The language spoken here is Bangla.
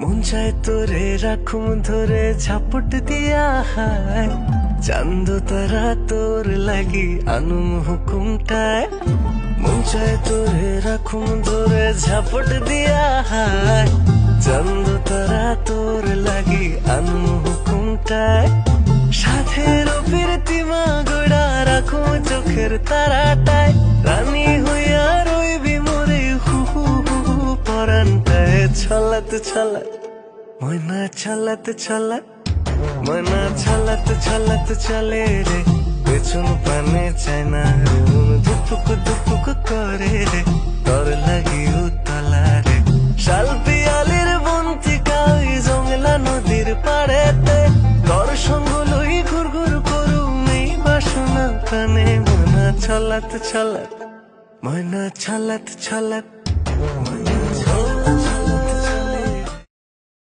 মন চায় তোরে রাখুম ধরে ঝাপট দিয়া হায়, চান্দ তারা তোর লাগি আনুম হুকুমটায়। মন চায় তোরে রাখুম ধরে ঝাপট দিয়া হায়, চান্দ তারা তোর লাগি আনুম হুকুমটায়। সাথের প্রীতিমা গোড়া রাখুম চোখের তারাটায়, রানী হইয়া রইবি মোরে হু হু হু হু পরানটায়। ছলাত ছলাত ময়না ছলাত ছলাত, ময়না ছলাত ছলাত চলে রে, পেছন পানে চায় না রে, মন ধুপুক ধুপুক করে রে, তোর লাগি উতলা রে। শাল পিয়ালির বন্তিকা ওই জংলা নদীর পাড়েতে, তোর সঙ্গ লই ঘুর ঘুর করুম এই বাসনা প্রাণে। ময়না ছলাত ছলাত, ময়না ছলাত ছলাত, ময়না